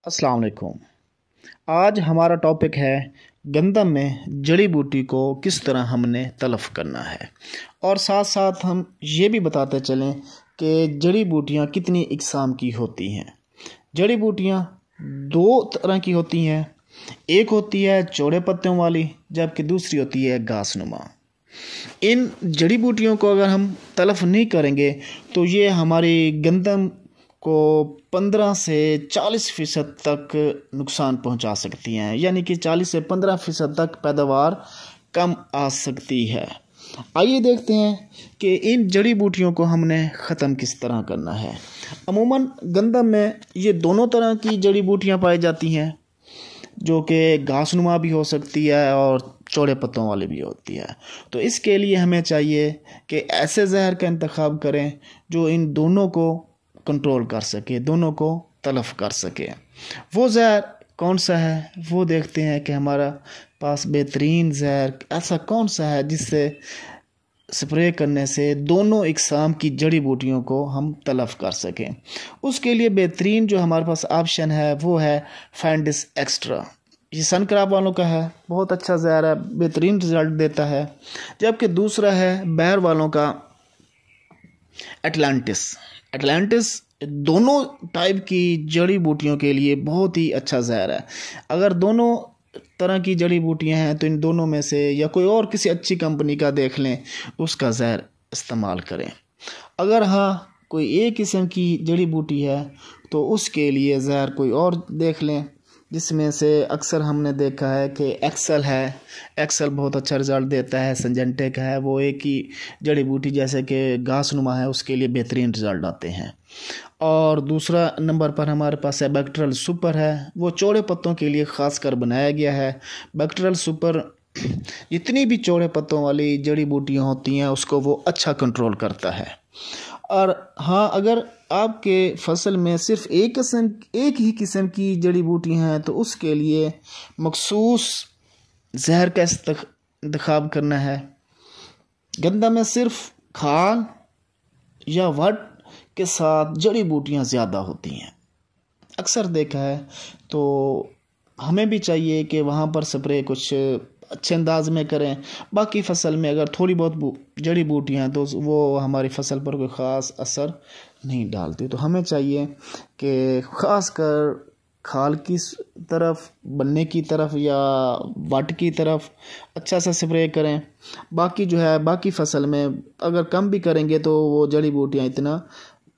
अस्सलाम वालेकुम। आज हमारा टॉपिक है गंदम में जड़ी बूटी को किस तरह हमने तलफ़ करना है, और साथ साथ हम ये भी बताते चलें कि जड़ी बूटियाँ कितनी इकसाम की होती हैं। जड़ी बूटियाँ दो तरह की होती हैं, एक होती है चौड़े पत्तों वाली, जबकि दूसरी होती है घासनुमा। इन जड़ी बूटियों को अगर हम तलफ़ नहीं करेंगे तो ये हमारी गंदम को 15 से 40% तक नुकसान पहुंचा सकती हैं, यानी कि 40 से 15% तक पैदावार कम आ सकती है। आइए देखते हैं कि इन जड़ी बूटियों को हमने ख़त्म किस तरह करना है। अमूमन गंदम में ये दोनों तरह की जड़ी बूटियां पाई जाती हैं, जो कि घासनुमा भी हो सकती है और चौड़े पत्तों वाली भी होती है। तो इसके लिए हमें चाहिए कि ऐसे जहर का इंतखाब करें जो इन दोनों को कंट्रोल कर सके, दोनों को तलफ़ कर सके। वो जहर कौन सा है वो देखते हैं कि हमारा पास बेहतरीन जहर ऐसा कौन सा है जिससे स्प्रे करने से दोनों इकसाम की जड़ी बूटियों को हम तलफ़ कर सकें। उसके लिए बेहतरीन जो हमारे पास ऑप्शन है वो है फैंडिस एक्स्ट्रा। ये सन क्रॉप वालों का है, बहुत अच्छा जहर है, बेहतरीन रिज़ल्ट देता है। जबकि दूसरा है बैर वालों का एटलांटिस दोनों टाइप की जड़ी बूटियों के लिए बहुत ही अच्छा जहर है। अगर दोनों तरह की जड़ी बूटियां हैं तो इन दोनों में से या कोई और किसी अच्छी कंपनी का देख लें, उसका जहर इस्तेमाल करें। अगर हाँ कोई एक किस्म की जड़ी बूटी है तो उसके लिए जहर कोई और देख लें, जिसमें से अक्सर हमने देखा है कि एक्सल बहुत अच्छा रिज़ल्ट देता है। सिंजेंटेक है वो एक ही जड़ी बूटी जैसे कि घासनुमा है, उसके लिए बेहतरीन रिज़ल्ट आते हैं। और दूसरा नंबर पर हमारे पास है बैक्टीरियल सुपर है, वो चौड़े पत्तों के लिए ख़ास कर बनाया गया है। बैक्टीरियल सुपर जितनी भी चौड़े पत्तों वाली जड़ी बूटियाँ होती हैं उसको वो अच्छा कंट्रोल करता है। और हाँ, अगर आपके फसल में सिर्फ एक ही किस्म की जड़ी बूटियाँ हैं तो उसके लिए मखसूस जहर का इंतखाब करना है। गंदा में सिर्फ खाल या वट के साथ जड़ी बूटियाँ ज़्यादा होती हैं, अक्सर देखा है। तो हमें भी चाहिए कि वहाँ पर स्प्रे कुछ अच्छे अंदाज में करें। बाकी फसल में अगर थोड़ी बहुत जड़ी बूटियाँ हैं तो वो हमारी फसल पर कोई ख़ास असर नहीं डालती। तो हमें चाहिए कि ख़ास कर खाल की तरफ, बनने की तरफ या वाट की तरफ अच्छा सा स्प्रे करें। बाकी जो है बाकी फसल में अगर कम भी करेंगे तो वो जड़ी बूटियाँ इतना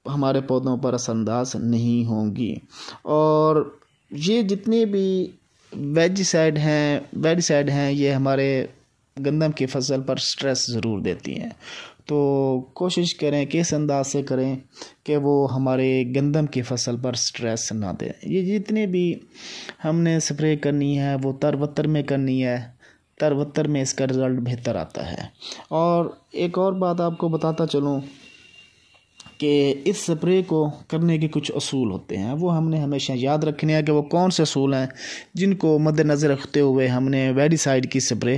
हमारे पौधों पर असरअंदाज नहीं होंगी। और ये जितने भी वेजिसाइड हैं ये हमारे गंदम की फसल पर स्ट्रेस ज़रूर देती हैं। तो कोशिश करें कि इस अंदाज से करें कि वो हमारे गंदम की फसल पर स्ट्रेस ना दें। ये जितने भी हमने स्प्रे करनी है वो तरवत्तर में करनी है, तरवत्तर में इसका रिज़ल्ट बेहतर आता है। और एक और बात आपको बताता चलूँ कि इस स्प्रे को करने के कुछ असूल होते हैं, वो हमने हमेशा याद रखने हैं कि वो कौन से असूल हैं जिनको मद्देनज़र रखते हुए हमने वेडिसाइड की स्प्रे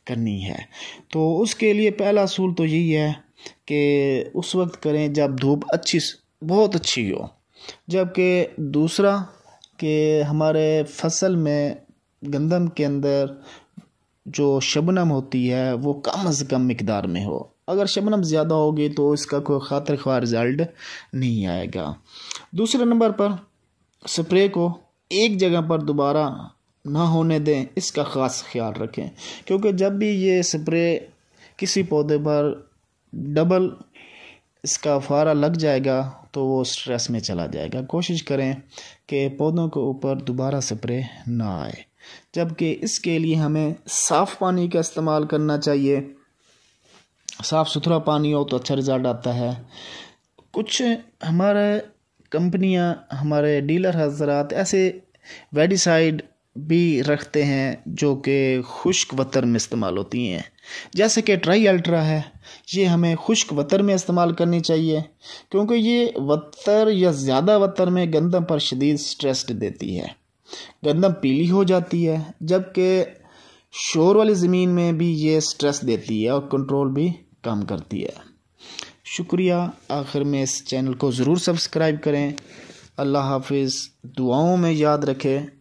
करनी है। तो उसके लिए पहला असूल तो यही है कि उस वक्त करें जब धूप बहुत अच्छी हो। जबकि दूसरा कि हमारे फसल में गंदम के अंदर जो शबनम होती है वो कम से कम मिकदार में हो। अगर शबनम ज़्यादा होगी तो इसका कोई खातिर ख्वाह रिज़ल्ट नहीं आएगा। दूसरे नंबर पर स्प्रे को एक जगह पर दोबारा ना होने दें, इसका ख़ास ख्याल रखें, क्योंकि जब भी ये स्प्रे किसी पौधे पर डबल इसका फुहारा लग जाएगा तो वो स्ट्रेस में चला जाएगा। कोशिश करें कि पौधों के ऊपर दोबारा स्प्रे ना आए। जबकि इसके लिए हमें साफ़ पानी का इस्तेमाल करना चाहिए। साफ़ सुथरा पानी हो तो अच्छा रिज़ल्ट आता है। कुछ हमारे कंपनियां, हमारे डीलर हज़रात ऐसे वेडिसाइड भी रखते हैं जो कि खुश्क वतर में इस्तेमाल होती हैं, जैसे कि ट्राई अल्ट्रा है। ये हमें खुश्क वतर में इस्तेमाल करनी चाहिए, क्योंकि ये वतर या ज़्यादा वतर में गंदम पर शदीद स्ट्रेस देती है, गंदम पीली हो जाती है। जबकि शोर वाली ज़मीन में भी ये स्ट्रेस देती है और कंट्रोल भी कम करती है। शुक्रिया। आखिर में इस चैनल को ज़रूर सब्सक्राइब करें। अल्लाह हाफिज़। दुआओं में याद रखें।